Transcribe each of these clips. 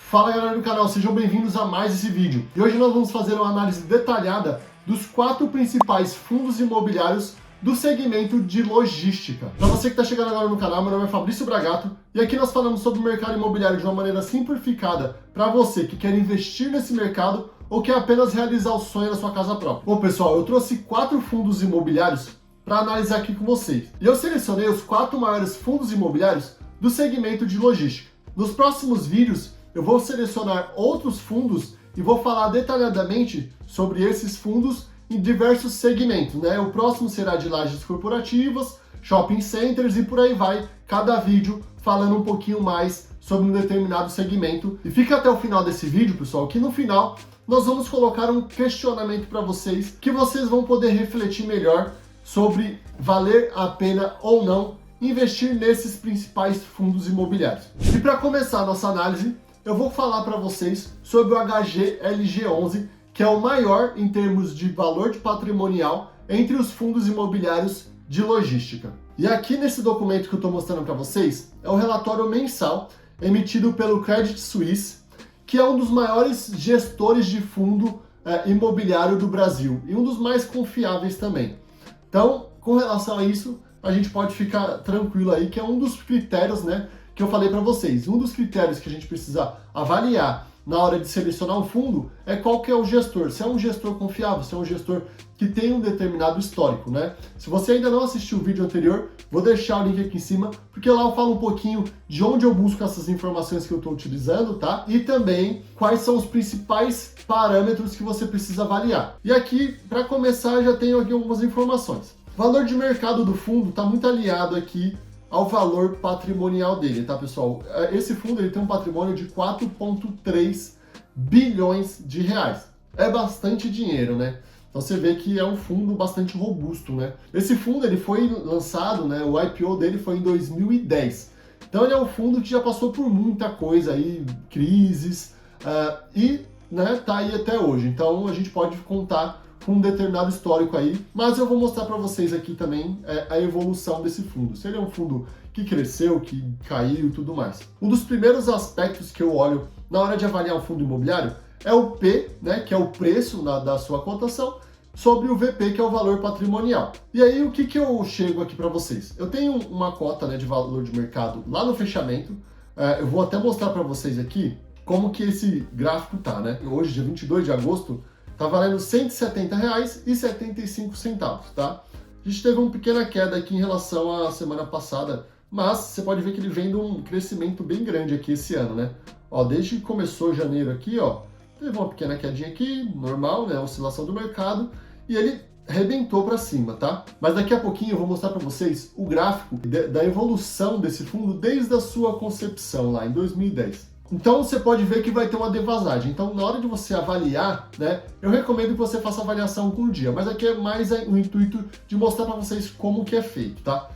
Fala galera do canal, sejam bem-vindos a mais esse vídeo. E hoje nós vamos fazer uma análise detalhada dos 4 principais fundos imobiliários do segmento de logística. Para você que está chegando agora no canal, meu nome é Fabrício Bragato e aqui nós falamos sobre o mercado imobiliário de uma maneira simplificada para você que quer investir nesse mercado ou quer apenas realizar o sonho da sua casa própria. Bom pessoal, eu trouxe 4 fundos imobiliários para analisar aqui com vocês. E eu selecionei os 4 maiores fundos imobiliários do segmento de logística. Nos próximos vídeos eu vou selecionar outros fundos e vou falar detalhadamente sobre esses fundos em diversos segmentos, né? O próximo será de lajes corporativas, shopping centers e por aí vai, cada vídeo falando um pouquinho mais sobre um determinado segmento. E fica até o final desse vídeo, pessoal, que no final nós vamos colocar um questionamento para vocês, que vocês vão poder refletir melhor sobre valer a pena ou não investir nesses principais fundos imobiliários. E para começar a nossa análise, eu vou falar para vocês sobre o HGLG11, que é o maior em termos de valor de patrimonial entre os fundos imobiliários de logística. E aqui nesse documento que eu estou mostrando para vocês, é o relatório mensal emitido pelo Credit Suisse, que é um dos maiores gestores de fundo imobiliário do Brasil e um dos mais confiáveis também. Então, com relação a isso, a gente pode ficar tranquilo aí, que é um dos critérios, né, que eu falei para vocês. Um dos critérios que a gente precisa avaliar na hora de selecionar um fundo é qual que é o gestor. Se é um gestor confiável, se é um gestor que tem um determinado histórico, né? Se você ainda não assistiu o vídeo anterior, vou deixar o link aqui em cima, porque lá eu falo um pouquinho de onde eu busco essas informações que eu estou utilizando, tá? E também quais são os principais parâmetros que você precisa avaliar. E aqui, para começar, já tenho aqui algumas informações. O valor de mercado do fundo está muito alinhado aqui ao valor patrimonial dele, tá, pessoal? Esse fundo ele tem um patrimônio de 4,3 bilhões de reais. É bastante dinheiro, né? Então você vê que é um fundo bastante robusto, né? Esse fundo ele foi lançado, né? O IPO dele foi em 2010. Então ele é um fundo que já passou por muita coisa aí, crises, e né, tá aí até hoje. Então a gente pode contar com um determinado histórico aí, mas eu vou mostrar para vocês aqui também a evolução desse fundo. Se ele é um fundo que cresceu, que caiu e tudo mais. Um dos primeiros aspectos que eu olho na hora de avaliar um fundo imobiliário é o P, né, que é o preço da sua cotação, sobre o VP, que é o valor patrimonial. E aí, o que eu chego aqui para vocês? Eu tenho uma cota, né, de valor de mercado lá no fechamento, eu vou até mostrar para vocês aqui como que esse gráfico tá, né? Hoje, dia 22 de agosto, tá valendo R$ 170,75, tá? A gente teve uma pequena queda aqui em relação à semana passada, mas você pode ver que ele vem de um crescimento bem grande aqui esse ano, né? Ó, desde que começou janeiro aqui, ó, teve uma pequena quedinha aqui, normal, né? Oscilação do mercado, e ele arrebentou para cima, tá? Mas daqui a pouquinho eu vou mostrar para vocês o gráfico da evolução desse fundo desde a sua concepção lá em 2010. Então você pode ver que vai ter uma defasagem. Então na hora de você avaliar, né, eu recomendo que você faça a avaliação por dia, mas aqui é mais o intuito de mostrar para vocês como que é feito, tá?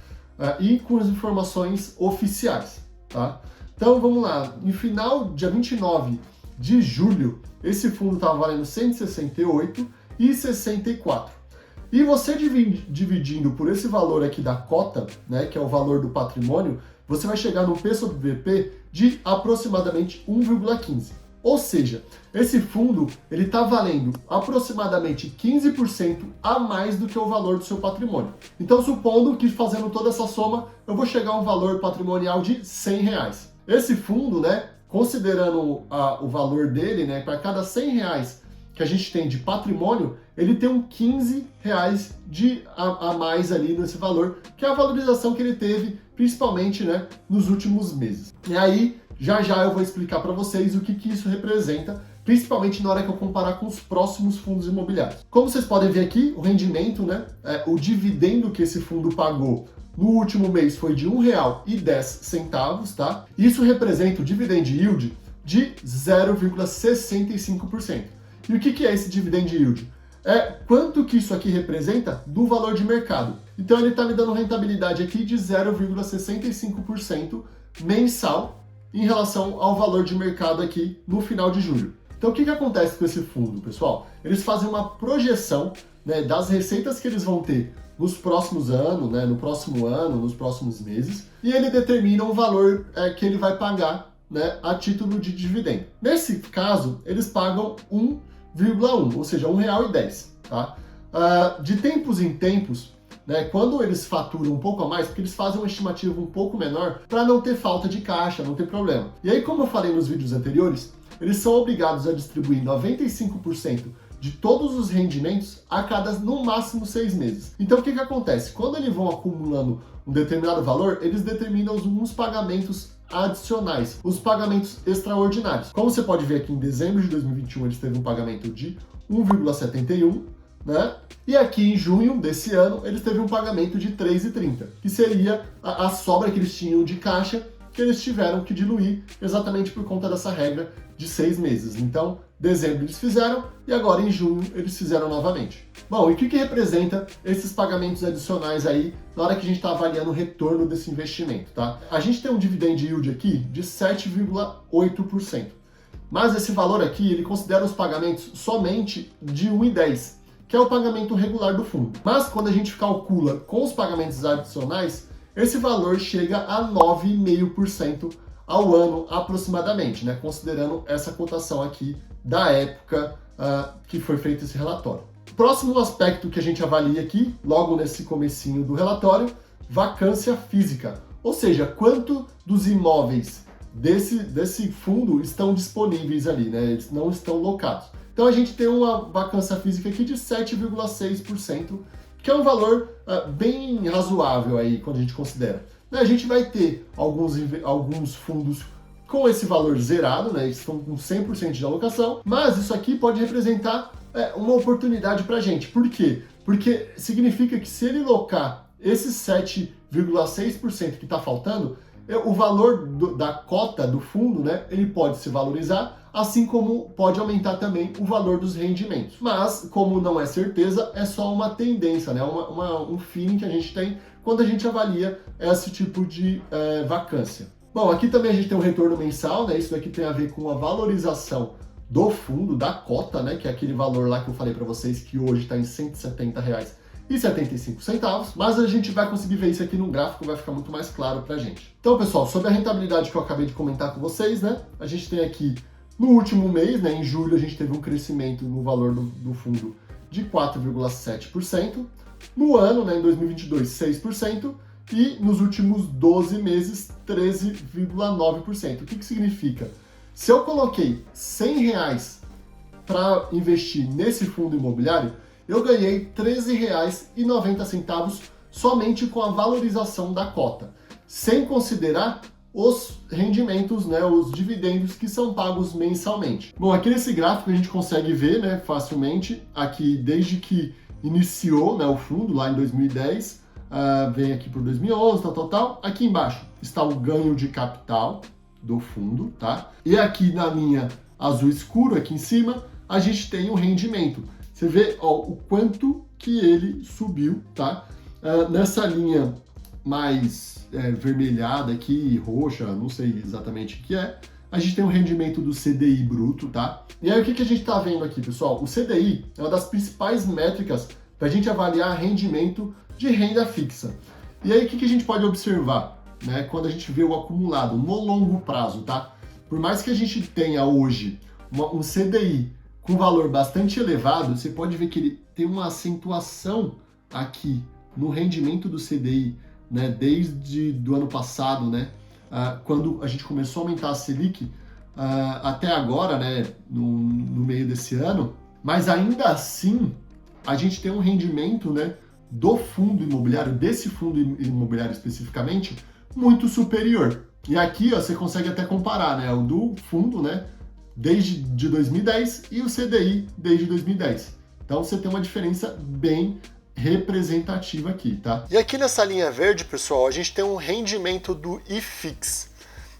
E com as informações oficiais, tá? Então vamos lá, no final, dia 29 de julho, esse fundo estava valendo R$ 168,64. E você dividindo por esse valor aqui da cota, né, que é o valor do patrimônio, você vai chegar no P sobre VP de aproximadamente 1,15. Ou seja, esse fundo ele está valendo aproximadamente 15% a mais do que o valor do seu patrimônio. Então, supondo que fazendo toda essa soma, eu vou chegar a um valor patrimonial de R$ 100. Esse fundo, né, considerando o valor dele, né, para cada R$ 100 que a gente tem de patrimônio, ele tem um 15 reais a mais ali nesse valor, que é a valorização que ele teve, principalmente, né, nos últimos meses. E aí, já eu vou explicar para vocês o que isso representa, principalmente na hora que eu comparar com os próximos fundos imobiliários. Como vocês podem ver aqui, o rendimento, né, o dividendo que esse fundo pagou no último mês foi de R$ 1,10, tá? Isso representa o dividend yield de 0,65%. E o que é esse dividend yield? É quanto que isso aqui representa do valor de mercado. Então ele está me dando rentabilidade aqui de 0,65% mensal em relação ao valor de mercado aqui no final de julho. Então o que acontece com esse fundo, pessoal? Eles fazem uma projeção, né, das receitas que eles vão ter nos próximos anos, né, no próximo ano, nos próximos meses, e ele determina um valor que ele vai pagar né, a título de dividendo. Nesse caso, eles pagam 1,1, ou seja, R$1,10. Tá? De tempos em tempos, né, quando eles faturam um pouco a mais, porque eles fazem uma estimativa um pouco menor para não ter falta de caixa, não ter problema. E aí, como eu falei nos vídeos anteriores, eles são obrigados a distribuir 95% de todos os rendimentos a cada, no máximo, 6 meses. Então, o que acontece? Quando eles vão acumulando um determinado valor, eles determinam alguns pagamentos adicionais, os pagamentos extraordinários. Como você pode ver aqui, em dezembro de 2021, eles teve um pagamento de 1,71, né? E aqui em junho desse ano, eles teve um pagamento de 3,30, que seria a sobra que eles tinham de caixa, que eles tiveram que diluir exatamente por conta dessa regra de 6 meses. Então, dezembro eles fizeram e agora em junho eles fizeram novamente. Bom, e o que representa esses pagamentos adicionais aí na hora que a gente está avaliando o retorno desse investimento, tá? A gente tem um dividend yield aqui de 7,8%. Mas esse valor aqui, ele considera os pagamentos somente de 1,10, que é o pagamento regular do fundo. Mas quando a gente calcula com os pagamentos adicionais, esse valor chega a 9,5% ao ano aproximadamente, né? Considerando essa cotação aqui da época que foi feito esse relatório. Próximo aspecto que a gente avalia aqui, logo nesse comecinho do relatório, vacância física. Ou seja, quanto dos imóveis desse fundo estão disponíveis ali, né? Eles não estão locados. Então a gente tem uma vacância física aqui de 7,6%, que é um valor bem razoável aí quando a gente considera. A gente vai ter alguns fundos com esse valor zerado, né? Eles estão com 100% de alocação, mas isso aqui pode representar uma oportunidade para a gente. Por quê? Porque significa que se ele locar esses 7,6% que está faltando, o valor da cota do fundo, né, ele pode se valorizar, assim como pode aumentar também o valor dos rendimentos. Mas, como não é certeza, é só uma tendência, né, um feeling que a gente tem quando a gente avalia esse tipo de vacância. Bom, aqui também a gente tem um retorno mensal, né, isso daqui tem a ver com a valorização do fundo, da cota, né, que é aquele valor lá que eu falei para vocês que hoje está em R$170,75, mas a gente vai conseguir ver isso aqui no gráfico, vai ficar muito mais claro pra gente. Então, pessoal, sobre a rentabilidade que eu acabei de comentar com vocês, né, a gente tem aqui no último mês, né, em julho, a gente teve um crescimento no valor do fundo de 4,7%, no ano, né, em 2022, 6%, e nos últimos 12 meses, 13,9%. O que significa? Se eu coloquei R$100 para investir nesse fundo imobiliário, eu ganhei R$13,90 somente com a valorização da cota, sem considerar os rendimentos, né, os dividendos que são pagos mensalmente. Bom, aqui nesse gráfico a gente consegue ver, né, facilmente, aqui desde que iniciou, né, o fundo, lá em 2010, vem aqui por 2011, tal. Aqui embaixo está o ganho de capital do fundo, tá? E aqui na linha azul escuro, aqui em cima, a gente tem o rendimento. Você vê, ó, o quanto que ele subiu, tá? Nessa linha mais vermelhada aqui, roxa, não sei exatamente o que é, a gente tem o rendimento do CDI bruto, tá? E aí o que a gente tá vendo aqui, pessoal? O CDI é uma das principais métricas para a gente avaliar rendimento de renda fixa. E aí o que a gente pode observar, né? Quando a gente vê o acumulado no longo prazo, tá? Por mais que a gente tenha hoje um CDI com valor bastante elevado, você pode ver que ele tem uma acentuação aqui no rendimento do CDI, né, desde do ano passado, né, quando a gente começou a aumentar a Selic, até agora, né, no meio desse ano, mas ainda assim a gente tem um rendimento, né, do fundo imobiliário, desse fundo imobiliário especificamente, muito superior. E aqui, ó, você consegue até comparar, né, o do fundo, né, desde 2010 e o CDI desde 2010. Então você tem uma diferença bem representativa aqui, tá? E aqui nessa linha verde, pessoal, a gente tem um rendimento do IFIX,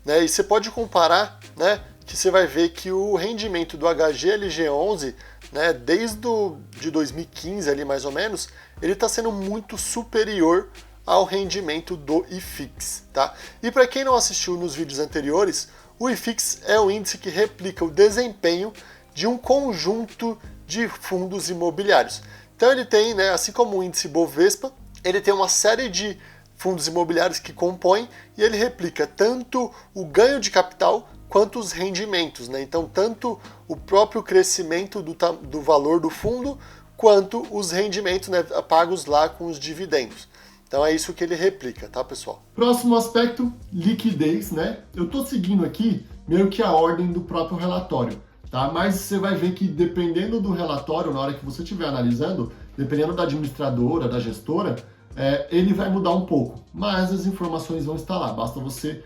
né? E você pode comparar, né, que você vai ver que o rendimento do HGLG11, né, desde de 2015 ali mais ou menos, ele está sendo muito superior ao rendimento do IFIX, tá? E para quem não assistiu nos vídeos anteriores, o IFIX é o índice que replica o desempenho de um conjunto de fundos imobiliários. Então ele tem, né, assim como o índice Bovespa, ele tem uma série de fundos imobiliários que compõem e ele replica tanto o ganho de capital quanto os rendimentos, né? Então, tanto o próprio crescimento do valor do fundo, quanto os rendimentos, né, pagos lá com os dividendos. Então é isso que ele replica, tá, pessoal? Próximo aspecto, liquidez, né? Eu tô seguindo aqui meio que a ordem do próprio relatório, tá? Mas você vai ver que dependendo do relatório, na hora que você estiver analisando, dependendo da administradora, da gestora, ele vai mudar um pouco, mas as informações vão estar lá, basta você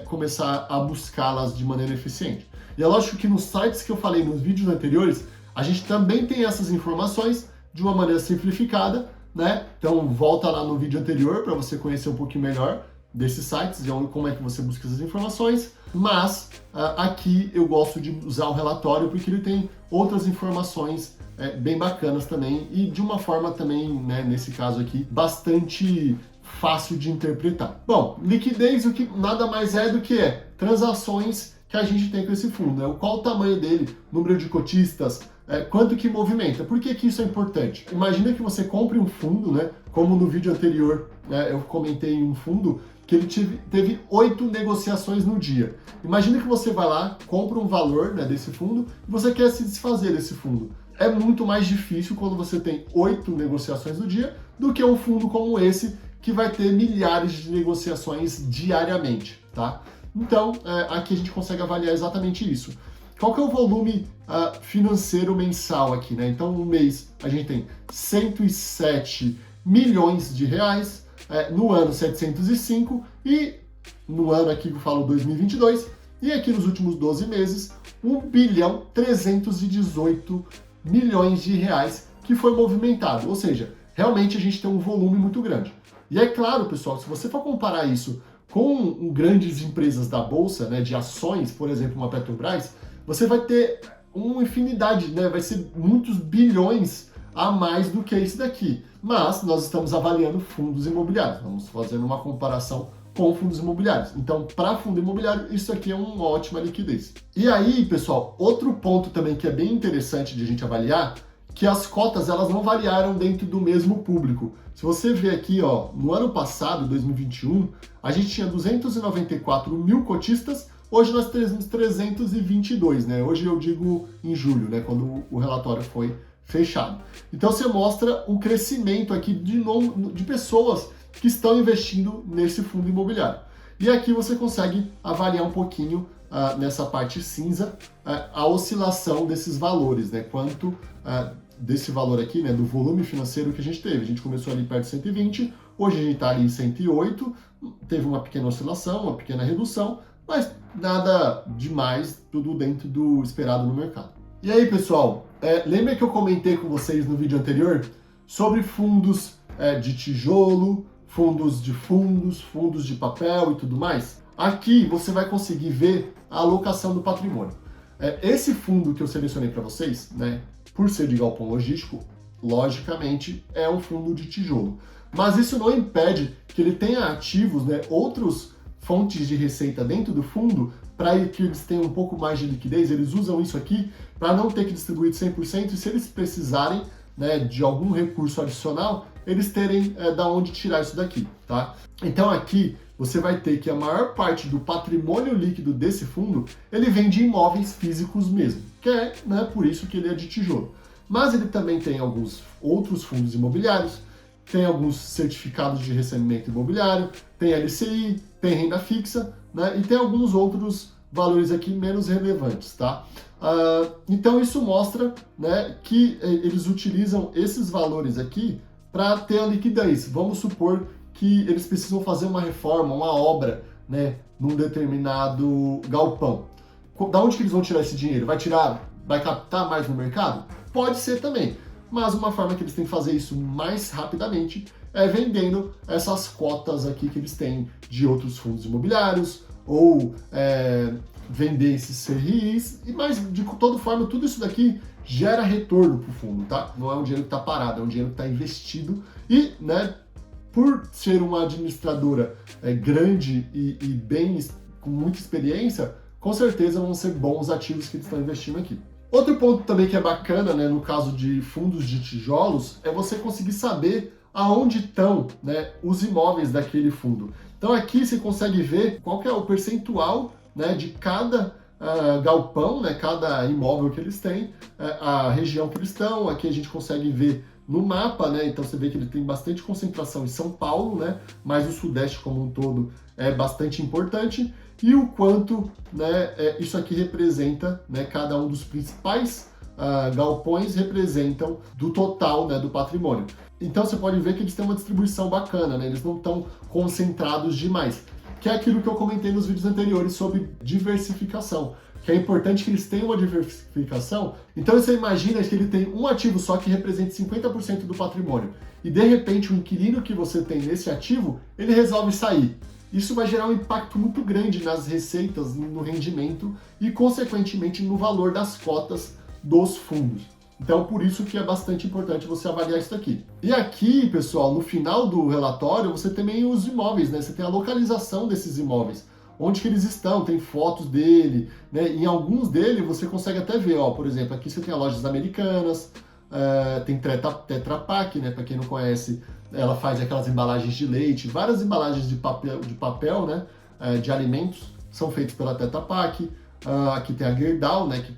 começar a buscá-las de maneira eficiente. E é lógico que nos sites que eu falei nos vídeos anteriores, a gente também tem essas informações de uma maneira simplificada, né? Então volta lá no vídeo anterior para você conhecer um pouquinho melhor desses sites, de como é que você busca essas informações, mas aqui eu gosto de usar o relatório porque ele tem outras informações bem bacanas também e de uma forma também, né, nesse caso aqui, bastante fácil de interpretar. Bom, liquidez, o que nada mais é do que transações que a gente tem com esse fundo, né? Qual o tamanho dele, número de cotistas, quanto que movimenta. Por que isso é importante? Imagina que você compre um fundo, né? Como no vídeo anterior, né, eu comentei um fundo que ele teve 8 negociações no dia. Imagina que você vai lá, compra um valor, né, desse fundo e você quer se desfazer desse fundo. É muito mais difícil quando você tem 8 negociações no dia do que um fundo como esse, que vai ter milhares de negociações diariamente, tá? Então, aqui a gente consegue avaliar exatamente isso. Qual que é o volume financeiro mensal aqui, né? Então, no mês a gente tem 107 milhões de reais, no ano 705 e no ano aqui que eu falo 2022, e aqui nos últimos 12 meses, 1 bilhão 318 milhões de reais que foi movimentado. Ou seja, realmente a gente tem um volume muito grande. E é claro, pessoal, se você for comparar isso com grandes empresas da Bolsa, né, de ações, por exemplo, uma Petrobras, você vai ter uma infinidade, né, vai ser muitos bilhões a mais do que esse daqui. Mas nós estamos avaliando fundos imobiliários, vamos fazendo uma comparação com fundos imobiliários. Então, para fundo imobiliário, isso aqui é uma ótima liquidez. E aí, pessoal, outro ponto também que é bem interessante de a gente avaliar, que as cotas elas não variaram dentro do mesmo público. Se você ver aqui, ó, no ano passado, 2021, a gente tinha 294 mil cotistas, hoje nós temos 322, né? Hoje eu digo em julho, né, quando o relatório foi fechado. Então você mostra um crescimento aqui de pessoas que estão investindo nesse fundo imobiliário. E aqui você consegue avaliar um pouquinho nessa parte cinza a oscilação desses valores, né? Quanto desse valor aqui, né, do volume financeiro que a gente teve. A gente começou ali perto de 120, hoje a gente está ali em 108, teve uma pequena oscilação, uma pequena redução, mas nada demais, tudo dentro do esperado no mercado. E aí, pessoal, lembra que eu comentei com vocês no vídeo anterior sobre fundos de tijolo, fundos de papel e tudo mais? Aqui você vai conseguir ver a alocação do patrimônio. Esse fundo que eu selecionei para vocês, né, por ser de galpão logístico, logicamente é um fundo de tijolo. Mas isso não impede que ele tenha ativos, né, outras fontes de receita dentro do fundo, para que eles tenham um pouco mais de liquidez. Eles usam isso aqui para não ter que distribuir de 100%, e se eles precisarem, né, de algum recurso adicional, eles terem da onde tirar isso daqui, tá? Então aqui você vai ter que a maior parte do patrimônio líquido desse fundo, ele vem de imóveis físicos mesmo, que é, né, por isso que ele é de tijolo. Mas ele também tem alguns outros fundos imobiliários, tem alguns certificados de recebimento imobiliário, tem LCI, tem renda fixa, né, e tem alguns outros valores aqui menos relevantes, tá? Então isso mostra, né, que eles utilizam esses valores aqui para ter a liquidez. Vamos supor que eles precisam fazer uma reforma, uma obra, né, num determinado galpão. Da onde que eles vão tirar esse dinheiro? Vai captar mais no mercado? Pode ser também, mas uma forma que eles têm que fazer isso mais rapidamente é vendendo essas cotas aqui que eles têm de outros fundos imobiliários, ou vender esses CRIs, mas de toda forma tudo isso daqui gera retorno para o fundo, tá? Não é um dinheiro que está parado, é um dinheiro que está investido e, né, por ser uma administradora grande e bem com muita experiência, com certeza vão ser bons ativos que eles estão investindo aqui. Outro ponto também que é bacana, né, no caso de fundos de tijolos, é você conseguir saber aonde estão, né, os imóveis daquele fundo. Então aqui você consegue ver qual que é o percentual, né, de cada galpão, né, cada imóvel que eles têm, a região que eles estão. Aqui a gente consegue ver no mapa, né, então você vê que ele tem bastante concentração em São Paulo, né, mas o Sudeste como um todo é bastante importante, e o quanto, né, isso aqui representa, né, cada um dos principais galpões representam do total, né, do patrimônio. Então você pode ver que eles têm uma distribuição bacana, né, eles não estão concentrados demais, que é aquilo que eu comentei nos vídeos anteriores sobre diversificação, que é importante que eles tenham uma diversificação. Então você imagina que ele tem um ativo só que representa 50% do patrimônio, e de repente o inquilino que você tem nesse ativo, ele resolve sair. Isso vai gerar um impacto muito grande nas receitas, no rendimento e, consequentemente, no valor das cotas dos fundos. Então, por isso que é bastante importante você avaliar isso aqui. E aqui, pessoal, no final do relatório, você tem os imóveis, né? Você tem a localização desses imóveis, onde que eles estão, tem fotos dele, né? Em alguns deles você consegue até ver, ó, por exemplo, aqui você tem as lojas Americanas, tem Tetra Pak, né? Para quem não conhece, ela faz aquelas embalagens de leite, várias embalagens de papel, né? De alimentos, são feitos pela Tetra Pak. Aqui tem a Gerdau, né? Que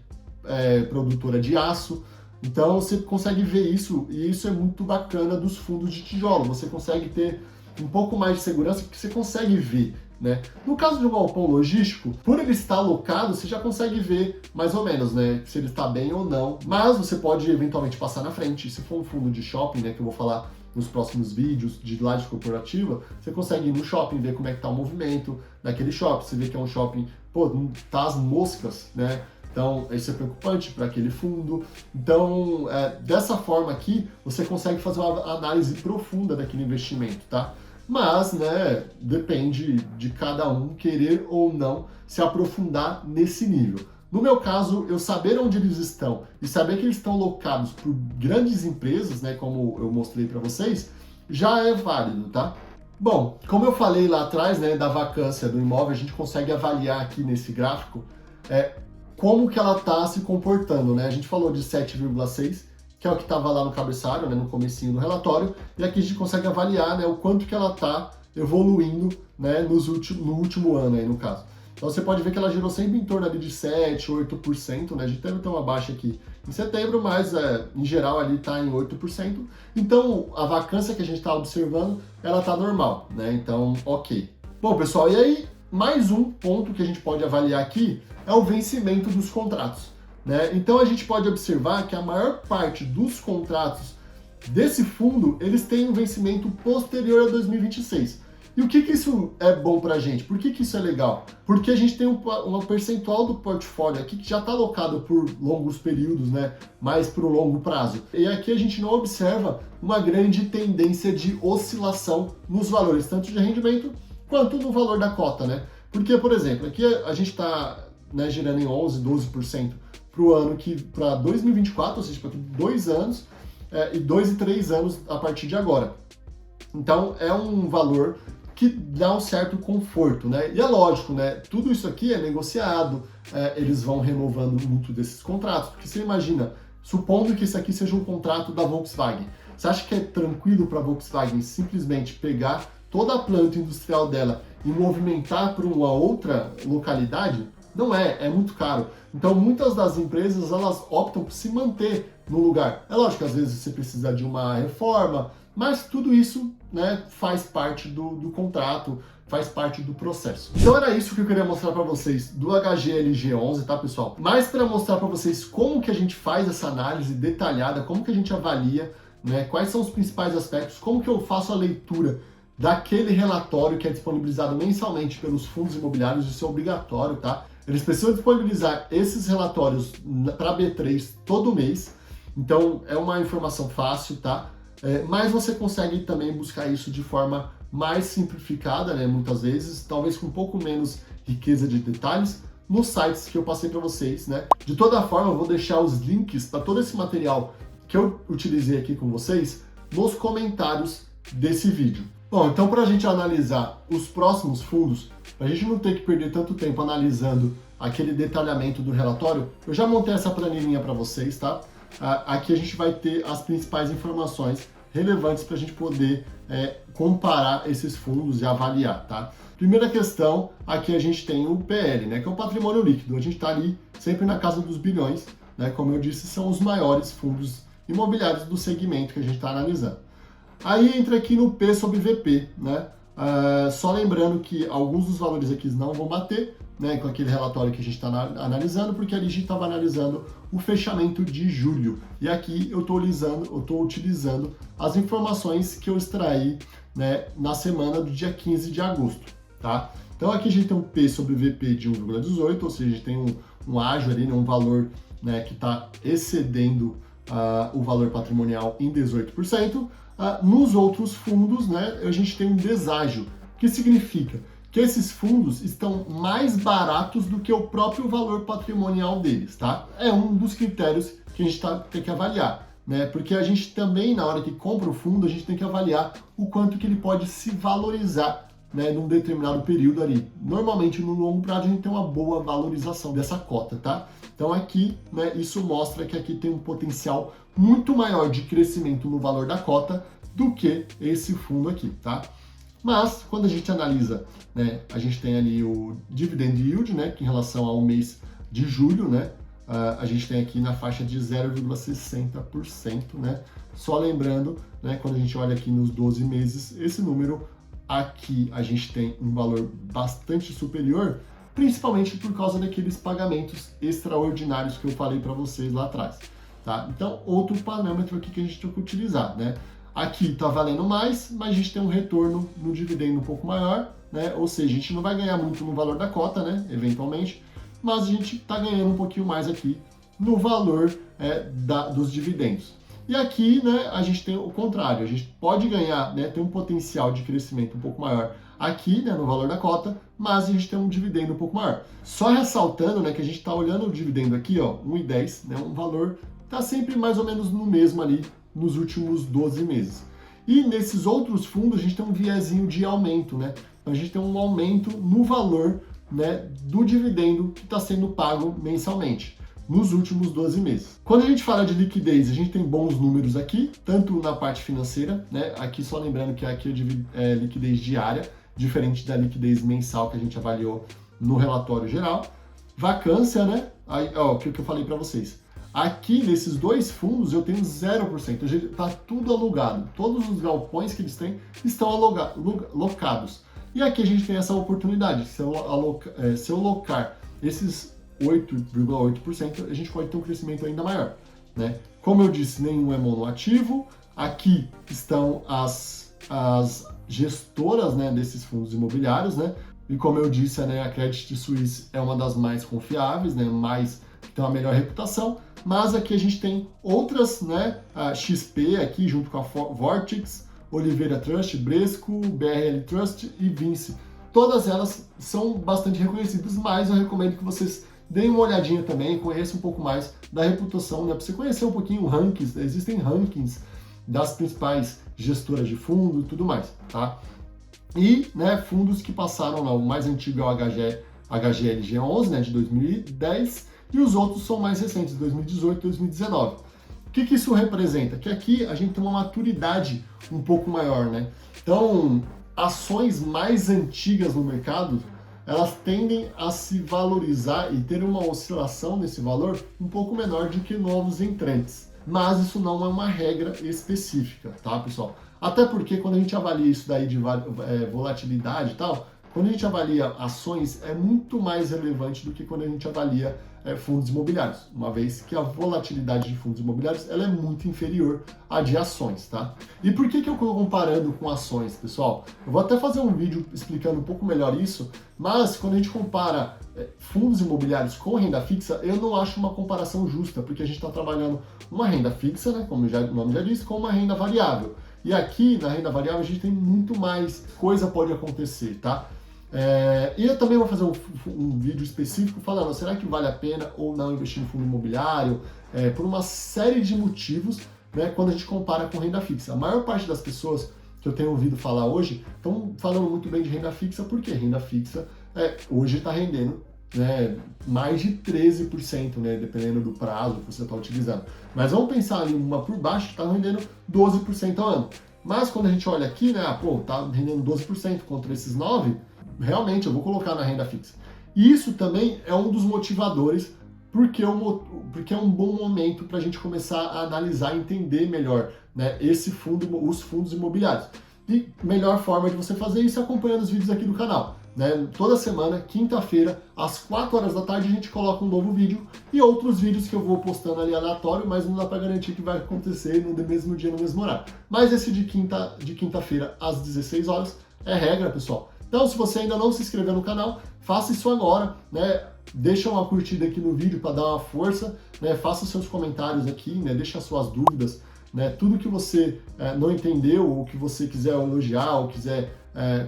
é produtora de aço. Então você consegue ver isso, e isso é muito bacana dos fundos de tijolo. Você consegue ter um pouco mais de segurança, porque você consegue ver, né? No caso de um galpão logístico, por ele estar alocado, você já consegue ver mais ou menos, né, se ele está bem ou não. Mas você pode eventualmente passar na frente. Se for um fundo de shopping, né, que eu vou falar nos próximos vídeos de laje corporativa, você consegue ir no shopping, ver como é que tá o movimento daquele shopping. Você vê que é um shopping, pô, tá as moscas, né? Então, isso é preocupante para aquele fundo. Então, dessa forma aqui, você consegue fazer uma análise profunda daquele investimento, tá? Mas, né, depende de cada um querer ou não se aprofundar nesse nível. No meu caso, eu saber onde eles estão e saber que eles estão locados por grandes empresas, né, como eu mostrei para vocês, já é válido, tá? Bom, como eu falei lá atrás, né, da vacância do imóvel, a gente consegue avaliar aqui nesse gráfico como que ela está se comportando, né? A gente falou de 7,6, que é o que estava lá no cabeçalho, né, no comecinho do relatório, e aqui a gente consegue avaliar, né, o quanto que ela está evoluindo, né, no último ano, aí, no caso. Então você pode ver que ela girou sempre em torno ali de 7, 8%, né? A gente teve até uma baixa aqui em setembro, mas em geral ali está em 8%. Então a vacância que a gente está observando, ela está normal, né? Então, ok. Bom, pessoal, e aí mais um ponto que a gente pode avaliar aqui é o vencimento dos contratos, né? Então a gente pode observar que a maior parte dos contratos desse fundo, eles têm um vencimento posterior a 2026. E o que isso é bom para a gente? Por que isso é legal? Porque a gente tem um percentual do portfólio aqui que já está alocado por longos períodos, né? Mais para o longo prazo. E aqui a gente não observa uma grande tendência de oscilação nos valores, tanto de rendimento quanto no valor da cota, né? Porque, por exemplo, aqui a gente está, né, girando em 11, 12% para 2024, ou seja, para 2 anos, e 2 e 3 anos a partir de agora. Então é um valor que dá um certo conforto, né? E é lógico, né? Tudo isso aqui é negociado, eles vão renovando muito desses contratos, porque você imagina, supondo que isso aqui seja um contrato da Volkswagen, você acha que é tranquilo para a Volkswagen simplesmente pegar toda a planta industrial dela e movimentar para uma outra localidade? Não é muito caro. Então muitas das empresas, elas optam por se manter no lugar. É lógico que às vezes você precisa de uma reforma, mas tudo isso, né, faz parte do contrato, faz parte do processo. Então era isso que eu queria mostrar para vocês do HGLG11, tá, pessoal? Mas para mostrar para vocês como que a gente faz essa análise detalhada, como que a gente avalia, né, quais são os principais aspectos, como que eu faço a leitura daquele relatório que é disponibilizado mensalmente pelos fundos imobiliários, isso é obrigatório, tá? Eles precisam disponibilizar esses relatórios para B3 todo mês, então é uma informação fácil, tá? Mas você consegue também buscar isso de forma mais simplificada, né, muitas vezes, talvez com um pouco menos riqueza de detalhes, nos sites que eu passei para vocês, né? De toda forma, eu vou deixar os links para todo esse material que eu utilizei aqui com vocês nos comentários desse vídeo. Bom, então para a gente analisar os próximos fundos, para a gente não ter que perder tanto tempo analisando aquele detalhamento do relatório, eu já montei essa planilhinha para vocês, tá? Aqui a gente vai ter as principais informações relevantes para a gente poder comparar esses fundos e avaliar, tá? Primeira questão, aqui a gente tem o PL, né, que é o patrimônio líquido. A gente está ali sempre na casa dos bilhões, né, como eu disse, são os maiores fundos imobiliários do segmento que a gente está analisando. Aí entra aqui no P sobre VP, né? Só lembrando que alguns dos valores aqui não vão bater, né, com aquele relatório que a gente está analisando, porque ali a gente estava analisando o fechamento de julho. E aqui eu estou utilizando as informações que eu extraí, né, na semana do dia 15 de agosto. Tá? Então aqui a gente tem um P sobre VP de 1,18, ou seja, a gente tem um ágio ali, né, um valor, né, que está excedendo o valor patrimonial em 18%. Nos outros fundos, né, a gente tem um deságio, que significa que esses fundos estão mais baratos do que o próprio valor patrimonial deles, tá? É um dos critérios que a gente tem que avaliar, né? Porque a gente também, na hora que compra o fundo, a gente tem que avaliar o quanto que ele pode se valorizar, né, num determinado período ali. Normalmente, no longo prazo, a gente tem uma boa valorização dessa cota, tá? Então aqui, né, isso mostra que aqui tem um potencial muito maior de crescimento no valor da cota do que esse fundo aqui, tá? Mas, quando a gente analisa, né, a gente tem ali o dividend yield, né, que em relação ao mês de julho, né, a gente tem aqui na faixa de 0,60%, né? Só lembrando, né, quando a gente olha aqui nos 12 meses, esse número aqui a gente tem um valor bastante superior, principalmente por causa daqueles pagamentos extraordinários que eu falei para vocês lá atrás, tá? Então, outro parâmetro aqui que a gente tem que utilizar, né? Aqui está valendo mais, mas a gente tem um retorno no dividendo um pouco maior, né? Ou seja, a gente não vai ganhar muito no valor da cota, né? Eventualmente, mas a gente está ganhando um pouquinho mais aqui no valor dos dividendos. E aqui, né, a gente tem o contrário, a gente pode ganhar, né, ter um potencial de crescimento um pouco maior aqui, né, no valor da cota, mas a gente tem um dividendo um pouco maior. Só ressaltando, né, que a gente está olhando o dividendo aqui, ó, 1,10, né, um valor está sempre mais ou menos no mesmo ali nos últimos 12 meses. E nesses outros fundos a gente tem um viezinho de aumento, né? Então a gente tem um aumento no valor, né, do dividendo que está sendo pago mensalmente nos últimos 12 meses. Quando a gente fala de liquidez, a gente tem bons números aqui, tanto na parte financeira, né? Aqui só lembrando que aqui é liquidez diária, diferente da liquidez mensal que a gente avaliou no relatório geral. Vacância, né? Aí, ó, o que eu falei para vocês. Aqui, nesses dois fundos, eu tenho 0%, está tudo alugado. Todos os galpões que eles têm estão locados. E aqui a gente tem essa oportunidade, se eu locar esses 8,8%, a gente pode ter um crescimento ainda maior, né? Como eu disse, nenhum é monoativo. Aqui estão as gestoras, né, desses fundos imobiliários, né? E como eu disse, né, a Credit Suisse é uma das mais confiáveis, né, que tem uma melhor reputação. Mas aqui a gente tem outras, né, a XP aqui junto com a Vortex, Oliveira Trust, Bresco, BRL Trust e Vinci. Todas elas são bastante reconhecidas, mas eu recomendo que vocês deem uma olhadinha também, conheçam um pouco mais da reputação, né, para você conhecer um pouquinho rankings. Existem rankings das principais gestoras de fundo e tudo mais, tá? E, né, fundos que passaram lá, o mais antigo é o HGLG11, né, de 2010, e os outros são mais recentes, 2018 e 2019. O que isso representa? Que aqui a gente tem uma maturidade um pouco maior, né? Então, ações mais antigas no mercado, elas tendem a se valorizar e ter uma oscilação nesse valor um pouco menor do que novos entrantes. Mas isso não é uma regra específica, tá, pessoal? Até porque quando a gente avalia isso daí de volatilidade e tal, quando a gente avalia ações, é muito mais relevante do que quando a gente avalia fundos imobiliários, uma vez que a volatilidade de fundos imobiliários ela é muito inferior à de ações, tá? E por que eu estou comparando com ações, pessoal? Eu vou até fazer um vídeo explicando um pouco melhor isso, mas quando a gente compara fundos imobiliários com renda fixa, eu não acho uma comparação justa, porque a gente está trabalhando uma renda fixa, né, como o nome já diz, com uma renda variável. E aqui, na renda variável, a gente tem muito mais coisa pode acontecer, tá? E eu também vou fazer um vídeo específico falando, será que vale a pena ou não investir no fundo imobiliário? Por uma série de motivos, né, quando a gente compara com renda fixa. A maior parte das pessoas que eu tenho ouvido falar hoje estão falando muito bem de renda fixa, porque renda fixa hoje está rendendo né, mais de 13%, né, dependendo do prazo que você está utilizando. Mas vamos pensar em uma por baixo que está rendendo 12% ao ano. Mas quando a gente olha aqui, né, pô, tá rendendo 12% contra esses 9%, realmente eu vou colocar na renda fixa. E isso também é um dos motivadores porque é um bom momento para a gente começar a analisar e entender melhor, né, os fundos imobiliários. E melhor forma de você fazer isso é acompanhando os vídeos aqui do canal. Né? Toda semana, quinta-feira, às 4 horas da tarde, a gente coloca um novo vídeo e outros vídeos que eu vou postando ali aleatório, mas não dá para garantir que vai acontecer no mesmo dia, no mesmo horário. Mas esse de quinta-feira, às 16 horas, é regra, pessoal. Então, se você ainda não se inscreveu no canal, faça isso agora, né? Deixa uma curtida aqui no vídeo para dar uma força, né? Faça seus comentários aqui, né? Deixa suas dúvidas, né? Tudo que você não entendeu, ou que você quiser elogiar, ou quiser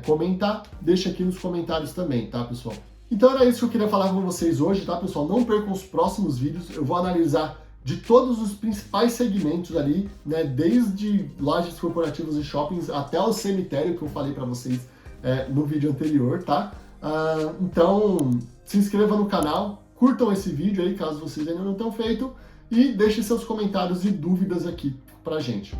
comentar, deixa aqui nos comentários também, tá, pessoal? Então era isso que eu queria falar com vocês hoje, tá, pessoal? Não percam os próximos vídeos, eu vou analisar de todos os principais segmentos ali, né? Desde lojas corporativas e shoppings até o cemitério que eu falei para vocês no vídeo anterior, tá? Então, se inscreva no canal, curtam esse vídeo aí, caso vocês ainda não tenham feito, e deixem seus comentários e dúvidas aqui pra gente.